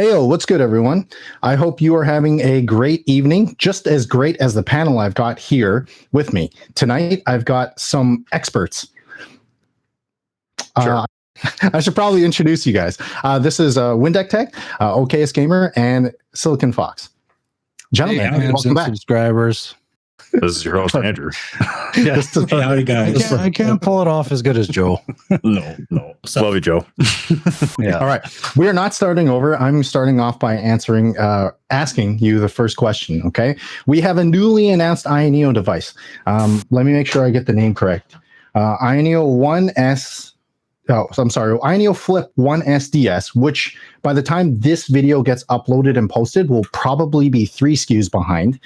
Heyo, what's good, everyone? I hope you are having a great evening, just as great as the panel I've got here with me. Tonight, I've got some experts. Sure. I should probably introduce you guys. This is Windeck Tech, OKS Gamer, and Silicon Fox. Gentlemen, hey, welcome back. Subscribers. This is your host, Andrew. Yeah. Hey, howdy, guys. I can't pull it off as good as Joe. No. Love you, Joe. Yeah. All right. We are not starting over. I'm starting off by asking you the first question, okay? We have a newly announced AYANEO device. Let me make sure I get the name correct. AYANEO1S. Oh, I'm sorry. AYANEO Flip 1S DS, which by the time this video gets uploaded and posted will probably be 3 SKUs behind.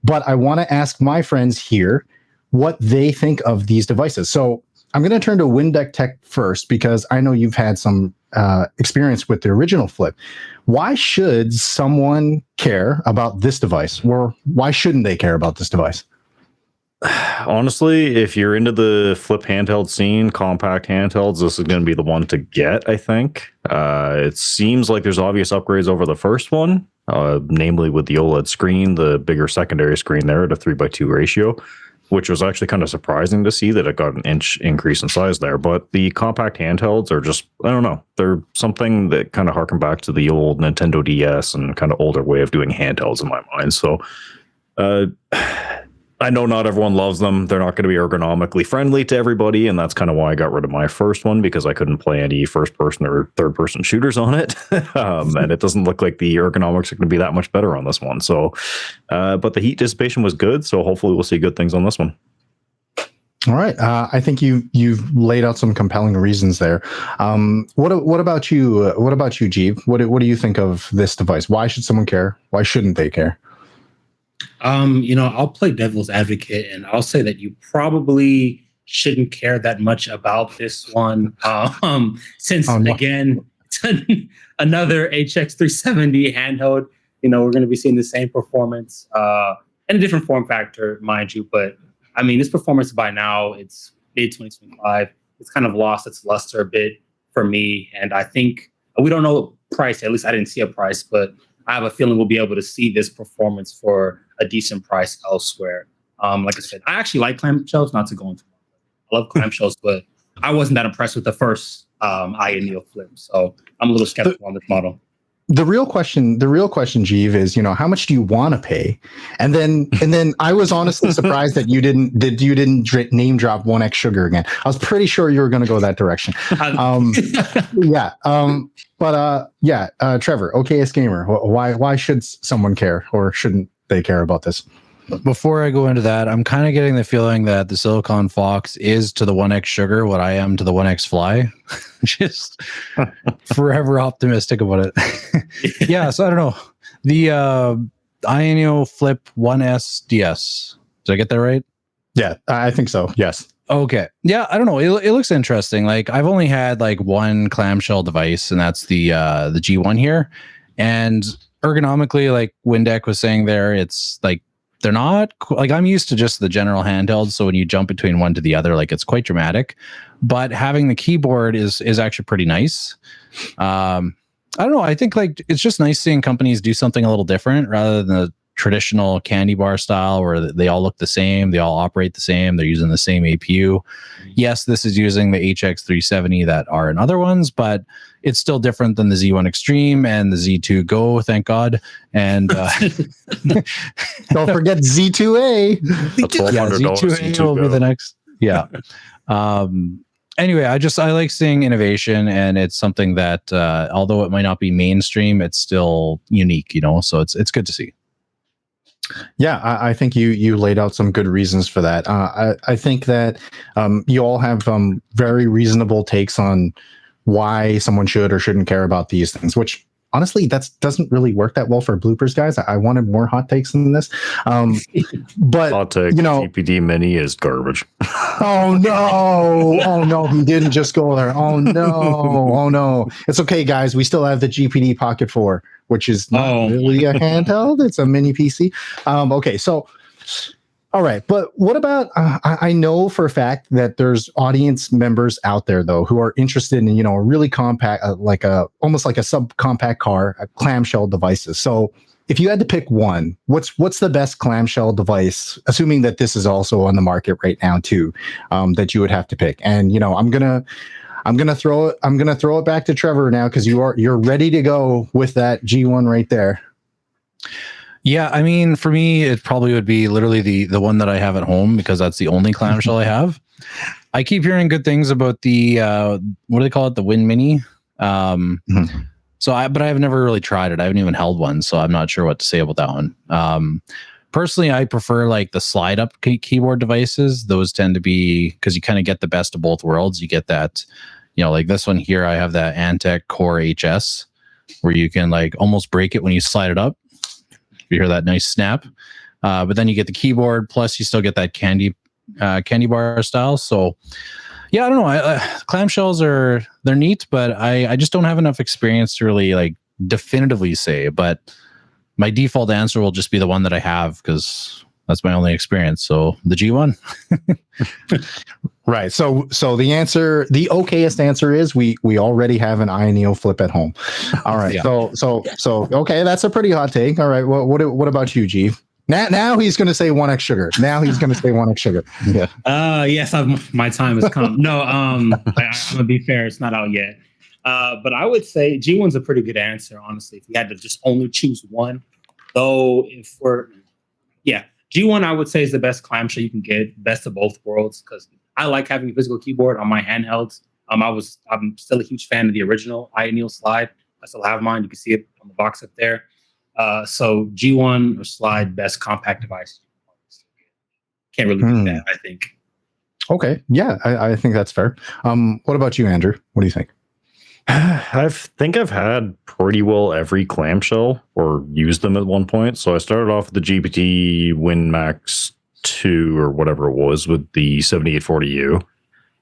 But I want to ask my friends here what they think of these devices. So I'm going to turn to Windeck Tech first because I know you've had some experience with the original Flip. Why should someone care about this device, or why shouldn't they care about this device? Honestly, if you're into the flip handheld scene, compact handhelds, this is going to be the one to get, I think. It seems like there's obvious upgrades over the first one, namely with the OLED screen, the bigger secondary screen there at a 3:2 ratio, which was actually kind of surprising to see that it got an inch increase in size there. But the compact handhelds are just, I don't know, they're something that kind of harken back to the old Nintendo DS and kind of older way of doing handhelds in my mind. So, I know not everyone loves them. They're not going to be ergonomically friendly to everybody, and that's kind of why I got rid of my first one, because I couldn't play any first-person or third-person shooters on it. And it doesn't look like the ergonomics are going to be that much better on this one. So, but the heat dissipation was good, so hopefully we'll see good things on this one. All right. I think you've laid out some compelling reasons there. What about you? What about you, Jeev? What do you think of this device? Why should someone care? Why shouldn't they care? I'll play devil's advocate, and I'll say that you probably shouldn't care that much about this one, since again, it's another HX370 handheld. We're going to be seeing the same performance and a different form factor, mind you. But I mean, this performance by now, it's mid 2025. It's kind of lost its luster a bit for me, and I think we don't know price. At least I didn't see a price, but I have a feeling we'll be able to see this performance for a decent price elsewhere. Like I said, I actually like clamshells, not to go into I love clamshells, but I wasn't that impressed with the first AYANEO Flip. So I'm a little skeptical on this model. The real question, Jeev, is, how much do you want to pay? And then I was honestly surprised that you didn't name drop 1X Sugar again. I was pretty sure you were going to go that direction. Trevor, OKS Gamer, why should someone care, or shouldn't they care about this? Before I go into that, I'm kind of getting the feeling that the Silicon Fox is to the 1X Sugar what I am to the 1X Fly. Just forever optimistic about it. Yeah, so I don't know. The AYANEO Flip 1S DS. Did I get that right? Yeah, I think so. Yes. Okay. Yeah, I don't know. It looks interesting. Like, I've only had like one clamshell device, and that's the G1 here. And ergonomically, like Windeck was saying there, it's like they're not like, I'm used to just the general handheld. So when you jump between one to the other, like, it's quite dramatic. But having the keyboard is actually pretty nice. I don't know. I think like it's just nice seeing companies do something a little different rather than the traditional candy bar style where they all look the same, they all operate the same, they're using the same APU. Yes, this is using the HX370 that are in other ones, but it's still different than the Z1 Extreme and the Z2 Go, thank God. And don't forget Z2A. Z2A will be the next. Yeah. Anyway, I like seeing innovation, and it's something that although it might not be mainstream, it's still unique, so it's good to see. Yeah, I think you laid out some good reasons for that. I think that you all have very reasonable takes on why someone should or shouldn't care about these things, which honestly, that doesn't really work that well for bloopers, guys. I wanted more hot takes than this. But hot take, GPD Mini is garbage. Oh no, he didn't just go there. Oh no. It's okay, guys. We still have the GPD Pocket 4, which is not really a handheld. It's a mini PC. Okay, so All right, but what about? I know for a fact that there's audience members out there though who are interested in a really compact, almost like a subcompact car, clamshell devices. So if you had to pick one, what's the best clamshell device? Assuming that this is also on the market right now too, that you would have to pick. And I'm gonna throw it back to Trevor now because you're ready to go with that G1 right there. Yeah, I mean, for me, it probably would be literally the one that I have at home because that's the only clamshell I have. I keep hearing good things about the what do they call it, the Win Mini. But I have never really tried it. I haven't even held one, so I'm not sure what to say about that one. Personally, I prefer like the slide up keyboard devices. Those tend to be because you kind of get the best of both worlds. You get that, like this one here. I have that Antec Core HS where you can like almost break it when you slide it up. You hear that nice snap, but then you get the keyboard. Plus, you still get that candy bar style. So, yeah, I don't know. Clamshells they're neat, but I just don't have enough experience to really like definitively say. But my default answer will just be the one that I have because that's my only experience. So the G1. Right. So the okayest answer is we already have an Ayaneo Flip at home. All right. Yeah. So okay, that's a pretty hot take. All right. What about you, G? Now he's going to say 1x sugar. Yeah. Yes, my time has come. No, I'm gonna be fair. It's not out yet. But I would say G1's a pretty good answer, honestly. If we had to just only choose one, though, G1 I would say is the best clamshell you can get, best of both worlds, because I like having a physical keyboard on my handhelds. I'm still a huge fan of the original Ayaneo slide. I still have mine. You can see it on the box up there. So G1 or slide, best compact device. Can't really do that, I think. Okay. Yeah, I think that's fair. What about you, Andrew? What do you think? I think I've had pretty well every clamshell or used them at one point. So I started off with the GPT WinMax 2 or whatever it was with the 7840U.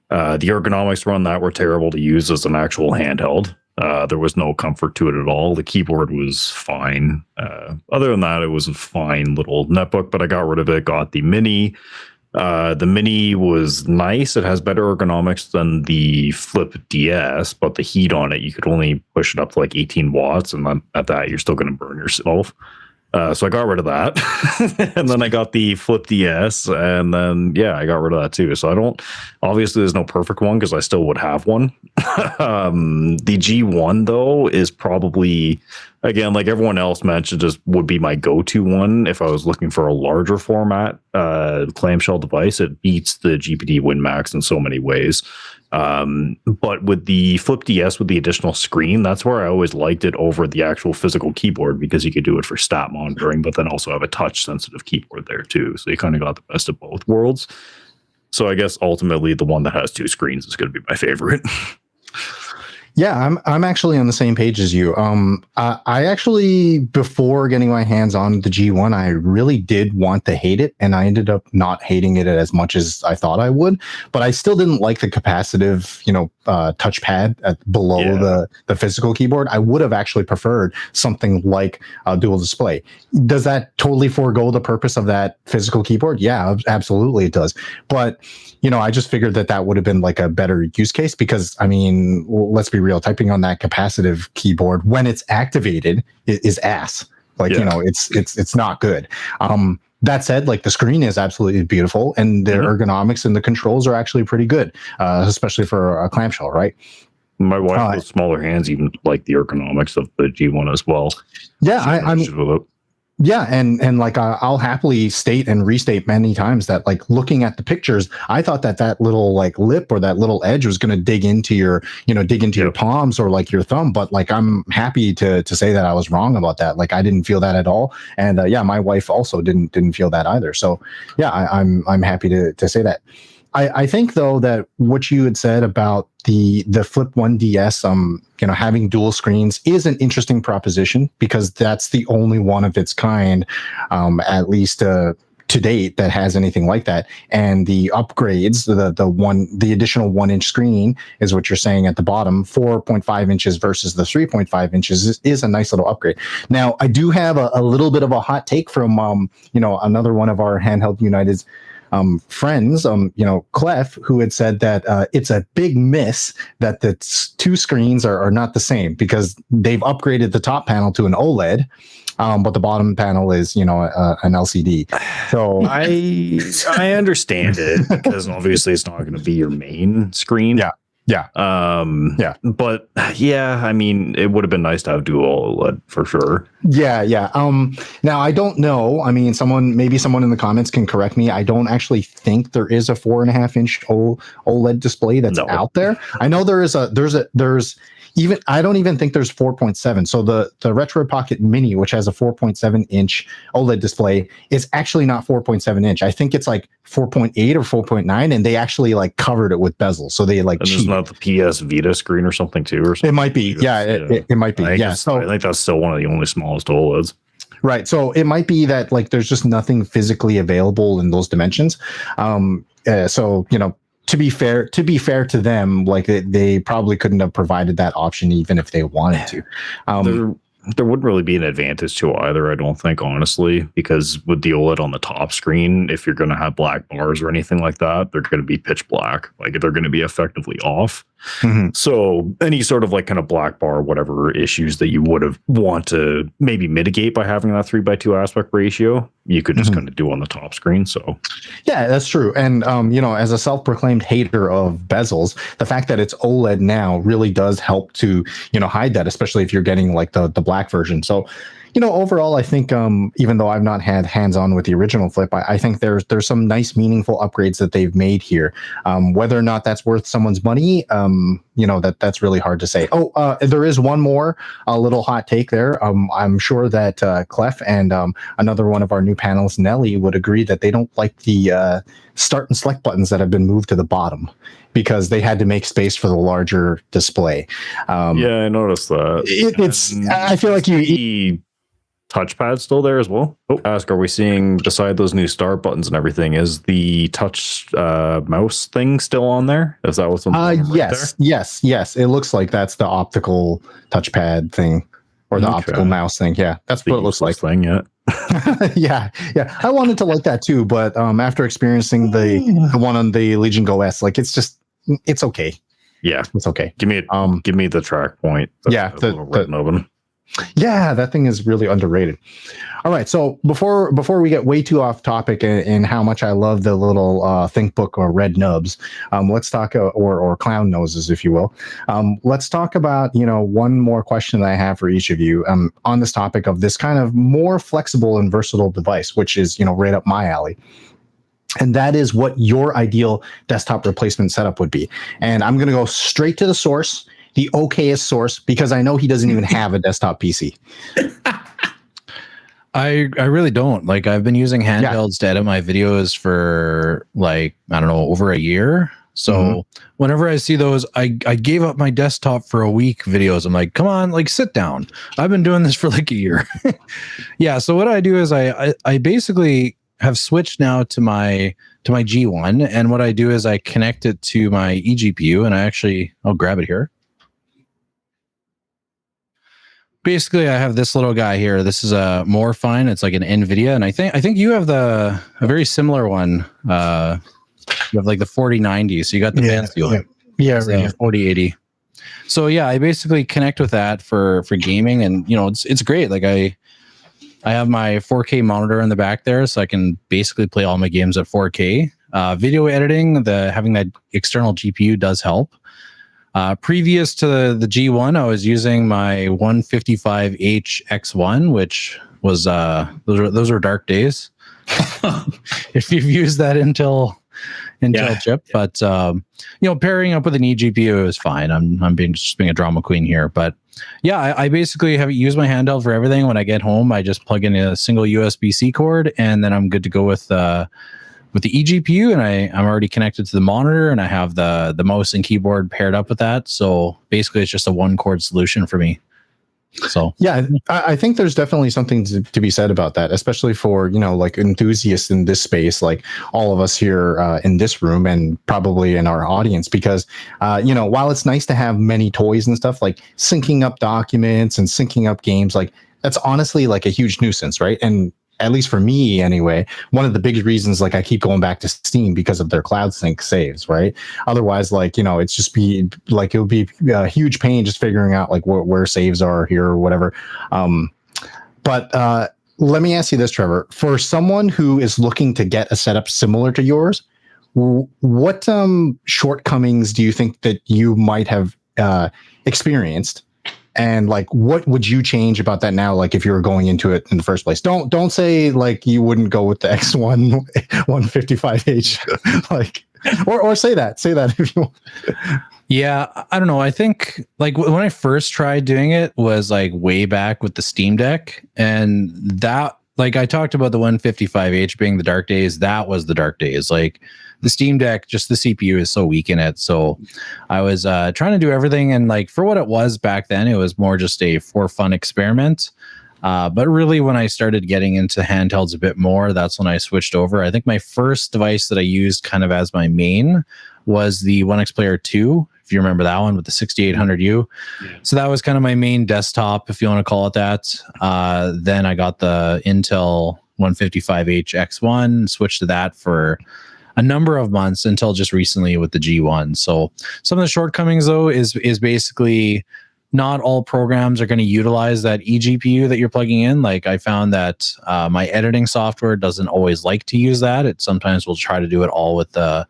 The ergonomics around that were terrible to use as an actual handheld. There was no comfort to it at all. The keyboard was fine. Other than that, it was a fine little netbook, but I got rid of it, got the Mini. The Mini was nice. It has better ergonomics than the Flip DS, but the heat on it, you could only push it up to like 18 watts, and then at that, you're still going to burn yourself. So I got rid of that. And then I got the Flip DS, and then, I got rid of that too. So obviously there's no perfect one because I still would have one. The G1 though is probably, again, like everyone else mentioned, just would be my go-to one if I was looking for a larger format clamshell device. It beats the GPT WinMax in so many ways. But with the Flip DS with the additional screen, that's where I always liked it over the actual physical keyboard because you could do it for stat monitoring, but then also have a touch sensitive keyboard there too. So you kind of got the best of both worlds. So I guess ultimately the one that has two screens is going to be my favorite. Yeah, I'm actually on the same page as you. I actually, before getting my hands on the G1, I really did want to hate it, and I ended up not hating it as much as I thought I would. But I still didn't like the capacitive, touchpad below the physical keyboard. I would have actually preferred something like a dual display. Does that totally forego the purpose of that physical keyboard? Yeah, absolutely it does. But I just figured that would have been like a better use case because, I mean, let's be real, typing on that capacitive keyboard when it's activated is ass. Like, it's not good. That said, like the screen is absolutely beautiful and the ergonomics and the controls are actually pretty good, especially for a clamshell, right? My wife with smaller hands even like the ergonomics of the G1 as well. Yeah, I mean, yeah, and like I'll happily state and restate many times that like looking at the pictures, I thought that little like lip or that little edge was going to dig into your your palms or like your thumb, but like I'm happy to say that I was wrong about that. Like I didn't feel that at all, and my wife also didn't feel that either. So yeah, I'm happy to say that. I think though that what you had said about the Flip 1 DS, having dual screens is an interesting proposition because that's the only one of its kind, at least to to date that has anything like that. And the upgrades, the additional 1-inch screen is what you're saying at the bottom. 4.5 inches versus the 3.5 inches is a nice little upgrade. Now, I do have a little bit of a hot take from another one of our Handheld United's friends, Clef, who had said that it's a big miss that the two screens are not the same, because they've upgraded the top panel to an OLED, but the bottom panel is an LCD. So I understand it, because obviously it's not going to be your main screen. Yeah. But yeah, I mean, it would have been nice to have dual OLED for sure. Yeah. Now I don't know. I mean, maybe someone in the comments can correct me. I don't actually think there is a 4.5-inch OLED display that's out there. I know there's even, I don't even think there's 4.7. So the Retro Pocket Mini, which has a 4.7-inch OLED display, is actually not 4.7 inch. I think it's like 4.8 or 4.9, and they actually like covered it with bezels. So they like. And there's not the PS Vita screen or something too, or something. It might be. Yeah, it might be. Yeah. So I think that's still one of the only smallest OLEDs. Right. So it might be that like there's just nothing physically available in those dimensions. So to be fair to them, like they probably couldn't have provided that option even if they wanted to. There wouldn't really be an advantage to either, I don't think, honestly, because with the OLED on the top screen, if you're going to have black bars or anything like that, they're going to be pitch black. Like they're going to be effectively off. Mm-hmm. So any sort of like kind of black bar, whatever issues that you would have want to maybe mitigate by having that 3:2 aspect ratio, you could just kind of do on the top screen. So yeah, that's true. And as a self-proclaimed hater of bezels, the fact that it's OLED now really does help to hide that, especially if you're getting like the black version. So overall, I think even though I've not had hands-on with the original Flip, I think there's some nice, meaningful upgrades that they've made here. Whether or not that's worth someone's money, that's really hard to say. There is one more little hot take there. I'm sure that Clef and another one of our new panelists, Nelly, would agree that they don't like the start and select buttons that have been moved to the bottom, because they had to make space for the larger display. Yeah, I noticed that. I feel like you. Touchpad still there as well. Are we seeing, beside those new start buttons and everything, is the touch mouse thing still on there? Is that what's on the yes. It looks like that's the optical touchpad thing, or the optical mouse thing. Yeah, that's what it looks like. Thing, yeah. yeah. I wanted to like that too, but after experiencing the one on the Legion Go S, like it's okay. Yeah, it's okay. Give me the track point. Yeah, that thing is really underrated. All right, so before we get way too off topic in how much I love the little ThinkBook or red nubs, let's talk or clown noses, if you will. Let's talk about one more question that I have for each of you on this topic of this kind of more flexible and versatile device, which is right up my alley. And that is what your ideal desktop replacement setup would be. And I'm going to go straight to the source. The okayest source, because I know he doesn't even have a desktop PC. I really don't. Like, I've been using Handhelds to edit my videos for over a year. So whenever I see those, I gave up my desktop for a week videos. I'm like, come on, like sit down. I've been doing this for like a year. Yeah. So what I do is I basically have switched now to my G1. And what I do is I connect it to my eGPU, and I'll grab it here. Basically, I have this little guy here. This is a Morphine. It's like an NVIDIA, and I think you have a very similar one. You have like the 4090, so you got the fancy one. Yeah, right. 4080. So yeah, I basically connect with that for gaming, and it's great. Like I have my 4K monitor in the back there, so I can basically play all my games at 4K. Video editing, having that external GPU does help. Previous to the G1, I was using my 155H X1, which was those were dark days. If you've used that Intel chip, but pairing up with an eGPU is fine. I'm being a drama queen here, but yeah, I basically have used my Handheld for everything. When I get home, I just plug in a single USB-C cord, and then I'm good to go with the eGPU, and I'm already connected to the monitor, and I have the mouse and keyboard paired up with that. So basically, it's just a one-cord solution for me. So yeah, I think there's definitely something to be said about that, especially for, like enthusiasts in this space, like all of us here in this room and probably in our audience, because, while it's nice to have many toys and stuff, like syncing up documents and syncing up games, like that's honestly like a huge nuisance, right? And at least for me anyway, one of the big reasons like I keep going back to Steam because of their cloud sync saves, right? Otherwise, like, it's just be like, it would be a huge pain just figuring out like where saves are here or whatever. But let me ask you this, Trevor, for someone who is looking to get a setup similar to yours, what shortcomings do you think that you might have experienced? And like, what would you change about that now? Like, if you were going into it in the first place, don't say like you wouldn't go with the X1 155H, like, or say that if you want. Yeah, I don't know. I think like when I first tried doing it was like way back with the Steam Deck, and that, like, I talked about the 155H being the dark days. That was the dark days. Like the Steam Deck, just the CPU is so weak in it. So I was trying to do everything, and like for what it was back then, it was more just a for fun experiment. But really, when I started getting into handhelds a bit more, that's when I switched over. I think my first device that I used kind of as my main was the One X Player 2, if you remember that one, with the 6800U. Yeah. So that was kind of my main desktop, if you want to call it that. Then I got the Intel 155H X1, switched to that for a number of months until just recently with the G1. So some of the shortcomings, though, is basically not all programs are going to utilize that eGPU that you're plugging in. Like I found that my editing software doesn't always like to use that. It sometimes will try to do it all with the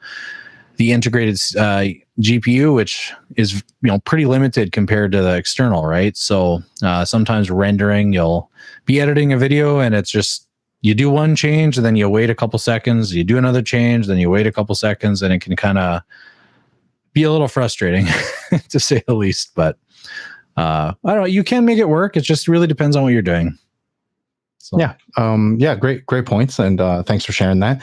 integrated GPU, which is pretty limited compared to the external, right? So sometimes rendering, you'll be editing a video and it's just, you do one change and then you wait a couple seconds, you do another change, then you wait a couple seconds, and it can kind of be a little frustrating to say the least. But I don't know, you can make it work. It just really depends on what you're doing. So. Yeah. Great points. And thanks for sharing that.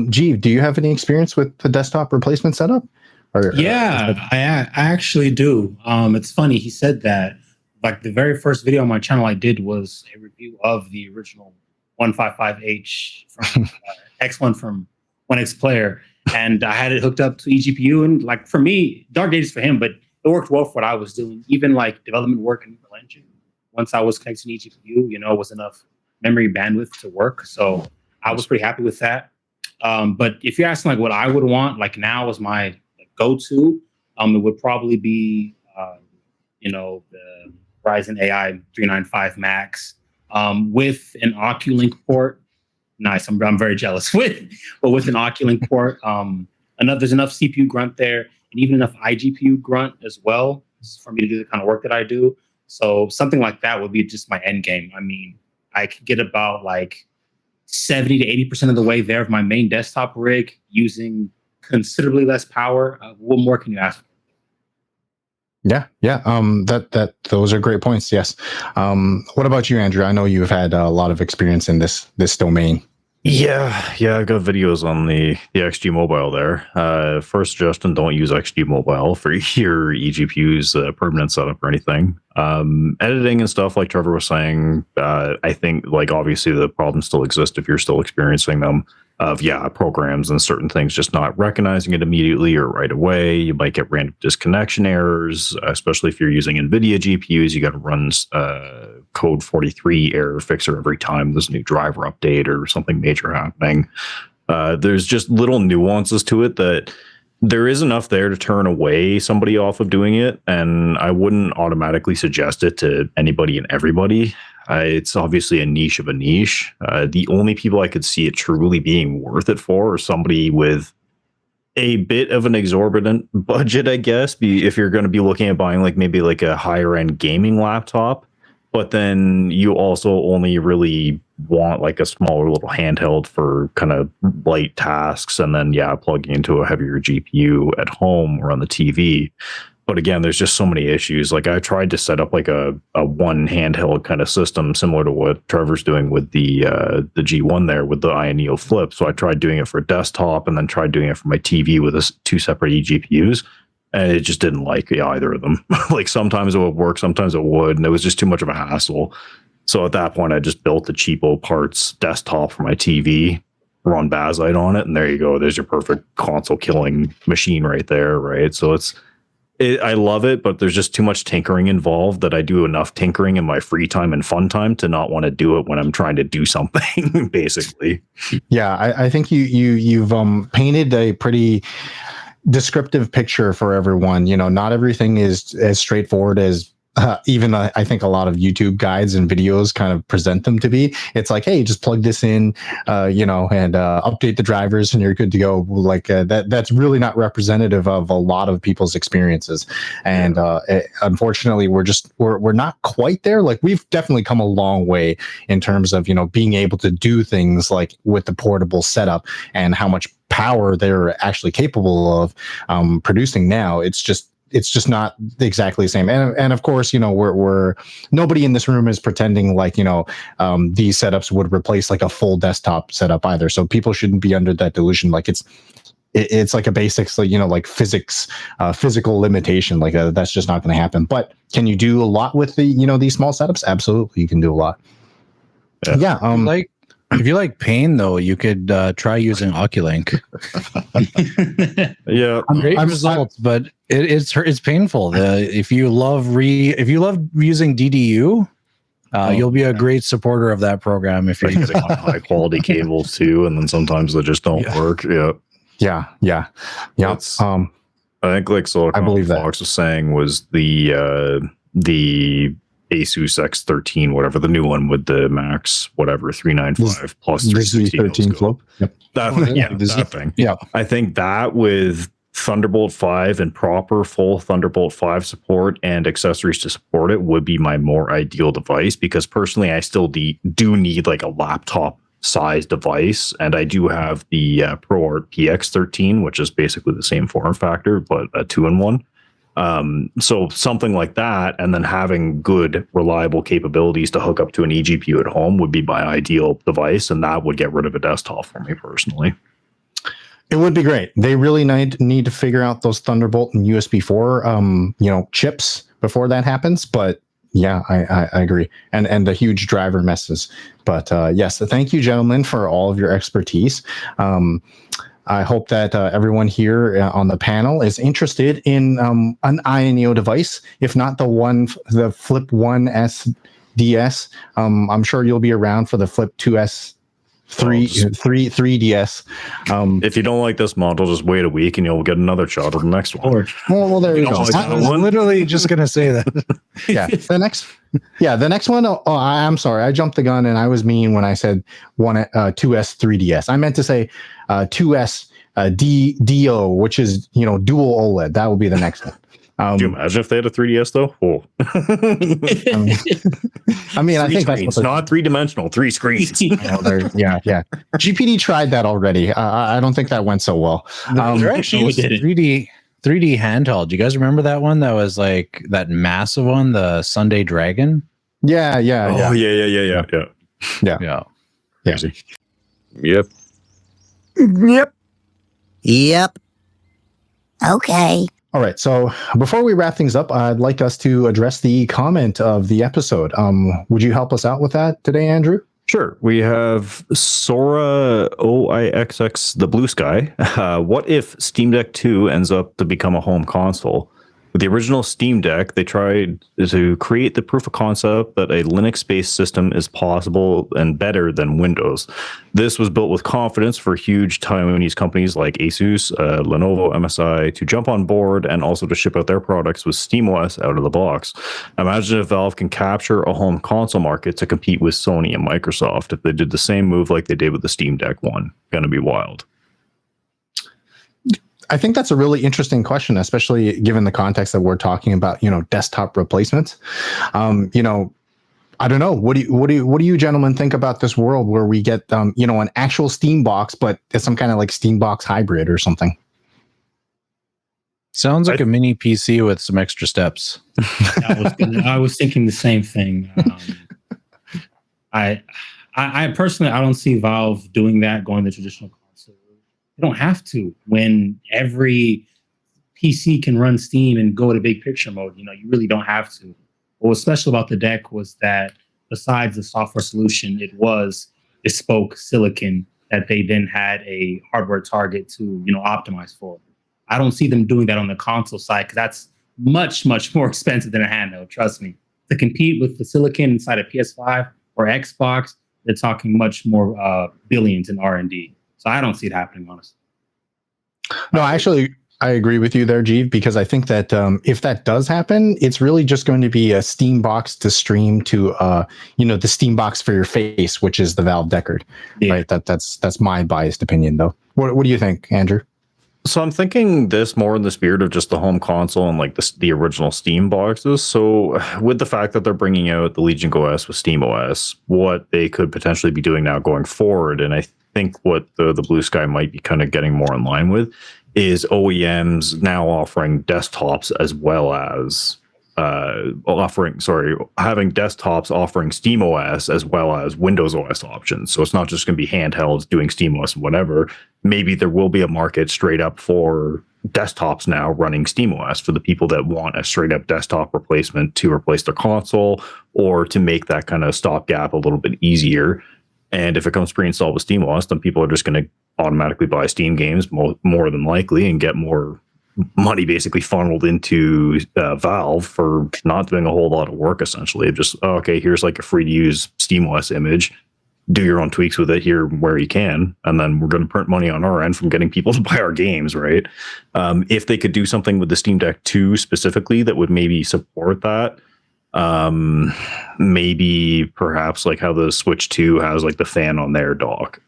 G, do you have any experience with the desktop replacement setup? I actually do. It's funny he said that. Like the very first video on my channel I did was a review of the original 155H from X1 from 1X Player, and I had it hooked up to eGPU. And like for me, dark days for him, but it worked well for what I was doing. Even like development work in Unreal Engine, once I was connected to eGPU, it was enough memory bandwidth to work. So I was pretty happy with that. But if you're asking like what I would want, like now as my go-to, it would probably be the Ryzen AI 395 Max with an Oculink port. Nice, I'm very jealous with an Oculink port. There's enough CPU grunt there, and even enough iGPU grunt as well for me to do the kind of work that I do. So something like that would be just my end game. I mean, I could get about like 70 to 80% of the way there of my main desktop rig using considerably less power. What more can you ask for? Yeah. Those are great points. Yes. What about you, Andrew? I know you've had a lot of experience in this domain. Yeah, I've got videos on the XG Mobile there. First suggestion, don't use XG Mobile for your eGPU's permanent setup or anything. Editing and stuff, like Trevor was saying, I think, like, obviously the problems still exist if you're still experiencing them, of, programs and certain things just not recognizing it immediately or right away. You might get random disconnection errors, especially if you're using NVIDIA GPUs. You got to run code 43 error fixer every time there's a new driver update or something major happening. There's just little nuances to it that there is enough there to turn away somebody off of doing it, and I wouldn't automatically suggest it to anybody and everybody. It's obviously a niche of a niche. The only people I could see it truly being worth it for are somebody with a bit of an exorbitant budget, I guess, if you're going to be looking at buying maybe a higher end gaming laptop, but then you also only really want like a smaller little handheld for kind of light tasks, and then plugging into a heavier GPU at home or on the TV. But again, there's just so many issues. Like I tried to set up like a one handheld kind of system similar to what Trevor's doing with the G1 there with the Ayaneo Flip. So I tried doing it for desktop and then tried doing it for my TV with two separate eGPUs. and it just didn't like either of them. Like sometimes it would work, sometimes it would, and it was just too much of a hassle. So at that point, I just built the cheapo parts desktop for my TV, run Bazite on it, and there you go. There's your perfect console killing machine right there, right? So I love it, but there's just too much tinkering involved that I do enough tinkering in my free time and fun time to not want to do it when I'm trying to do something, basically. Yeah, I think you've painted a pretty descriptive picture for everyone. You know, not everything is as straightforward as even I think a lot of YouTube guides and videos kind of present them to be. It's like, hey, just plug this in, and update the drivers, and you're good to go. Like that's really not representative of a lot of people's experiences. And unfortunately, we're not quite there. Like we've definitely come a long way in terms of being able to do things like with the portable setup and how much power they're actually capable of producing now. It's just not exactly the same. And of course, we're nobody in this room is pretending like, these setups would replace like a full desktop setup either. So people shouldn't be under that delusion. Like it's like a basics, like, like physics, physical limitation. Like that's just not going to happen. But can you do a lot with the, these small setups? Absolutely. You can do a lot. Yeah. If you like pain, though, you could try using Oculink. Yeah, great results, but it's painful. If you love using DDU, you'll be a great supporter of that program. If you're using high quality cables too, and then sometimes they just don't work. Yeah. I think like Silicon I believe Fox was saying was the Asus X13, whatever, the new one with the Max, whatever, 395 plus 316 flow. Yep. That thing. Yeah. I think that with Thunderbolt 5 and proper full Thunderbolt 5 support and accessories to support it would be my more ideal device, because personally, I still do need like a laptop size device, and I do have the ProArt PX13, which is basically the same form factor, but a 2-in-1. So something like that, and then having good, reliable capabilities to hook up to an eGPU at home would be my ideal device, and that would get rid of a desktop for me personally. It would be great. They really need to figure out those Thunderbolt and USB 4, chips before that happens. But yeah, I agree. And the huge driver messes. But yes, thank you, gentlemen, for all of your expertise. I hope that everyone here on the panel is interested in an AYANEO device. If not the Flip 1S DS, I'm sure you'll be around for the Flip 2S 3DS. If you don't like this model, just wait a week and you'll get another shot of the next one. Well, there you go. I was literally just gonna say that. Yeah, the next one. Oh, I'm sorry, I jumped the gun and I was mean when I said 2S 3DS. I meant to say 2S DO, which is dual OLED. That will be the next one. Could you imagine if they had a 3DS though? Oh. I mean, I think it's not 3-dimensional, 3 screens. Yeah. GPD tried that already. I don't think that went so well. There actually was 3D handheld. Do you guys remember that one? That was like that massive one, the Sunday Dragon. Yeah. Oh yeah. Crazy. Yep. Okay. All right. So before we wrap things up, I'd like us to address the comment of the episode. Would you help us out with that today, Andrew? Sure. We have Sora OIXX, the blue sky. What if Steam Deck 2 ends up to become a home console? With the original Steam Deck, they tried to create the proof of concept that a Linux-based system is possible and better than Windows. This was built with confidence for huge Taiwanese companies like Asus, Lenovo, MSI to jump on board and also to ship out their products with SteamOS out of the box. Imagine if Valve can capture a home console market to compete with Sony and Microsoft if they did the same move like they did with the Steam Deck 1. Gonna be wild. I think that's a really interesting question, especially given the context that we're talking about, desktop replacements. I don't know. What do you gentlemen think about this world where we get, an actual Steam box, but it's some kind of like Steam box hybrid or something? Sounds like a mini PC with some extra steps. I was thinking the same thing. I personally, I don't see Valve doing that, going the traditional. You don't have to when every PC can run Steam and go to big picture mode. You really don't have to. What was special about the deck was that besides the software solution, it was bespoke silicon that they then had a hardware target to, optimize for. I don't see them doing that on the console side because that's much, much more expensive than a handheld. Trust me. To compete with the silicon inside a PS5 or Xbox, they're talking much more billions in R&D. So I don't see it happening, honestly. No, actually, I agree with you there, Jeeve, because I think that if that does happen, it's really just going to be a Steam box to stream to, the Steam box for your face, which is the Valve Deckard, right? That's my biased opinion, though. What do you think, Andrew? So I'm thinking this more in the spirit of just the home console and like the original Steam boxes. So with the fact that they're bringing out the Legion OS with Steam OS, what they could potentially be doing now going forward, and I think what the Blue Sky might be kind of getting more in line with, is OEMs now offering desktops as well as having desktops offering Steam OS as well as Windows OS options. So it's not just going to be handhelds doing Steam OS and whatever. Maybe there will be a market straight up for desktops now running Steam OS for the people that want a straight up desktop replacement to replace their console or to make that kind of stopgap a little bit easier. And if it comes pre-installed with Steam OS, then people are just going to automatically buy Steam games more than likely and get more money basically funneled into Valve for not doing a whole lot of work, essentially. Just, okay, here's like a free to use SteamOS image. Do your own tweaks with it here where you can. And then we're going to print money on our end from getting people to buy our games, right? If they could do something with the Steam Deck 2 specifically that would maybe support that, maybe perhaps like how the Switch 2 has like the fan on their dock.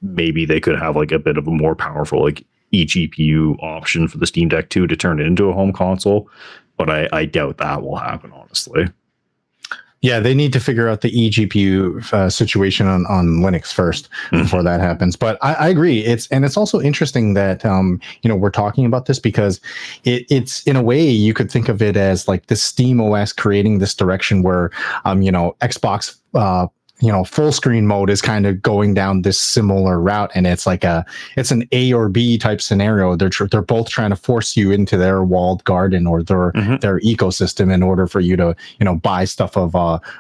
Maybe they could have like a bit of a more powerful like eGPU option for the Steam Deck 2 to turn it into a home console, but I doubt that will happen, honestly. Yeah, they need to figure out the eGPU situation on Linux first before that happens. But I agree. It's also interesting that we're talking about this because it's in a way you could think of it as like the Steam OS creating this direction where Xbox full screen mode is kind of going down this similar route, and it's like it's an A or B type scenario. They're both trying to force you into their walled garden or their ecosystem in order for you to buy stuff off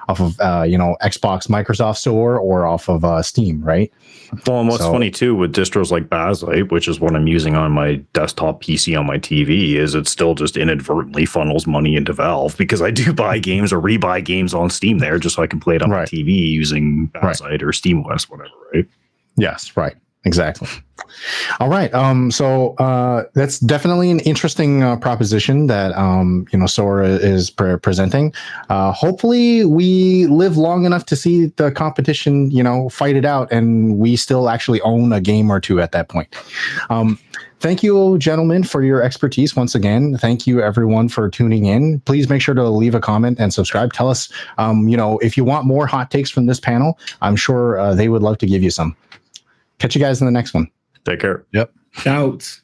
of Xbox Microsoft Store or off of Steam, right? Well, and what's funny too with distros like Baslite, which is what I'm using on my desktop PC on my TV, is it still just inadvertently funnels money into Valve because I do buy games or rebuy games on Steam there just so I can play it on my TV using Baslite or SteamOS, whatever, right? Yes, right. Exactly. All right. So that's definitely an interesting proposition that Sora is presenting. Hopefully, we live long enough to see the competition, fight it out, and we still actually own a game or two at that point. Thank you, gentlemen, for your expertise once again. Thank you, everyone, for tuning in. Please make sure to leave a comment and subscribe. Tell us, if you want more hot takes from this panel, I'm sure they would love to give you some. Catch you guys in the next one. Take care. Yep. Shout.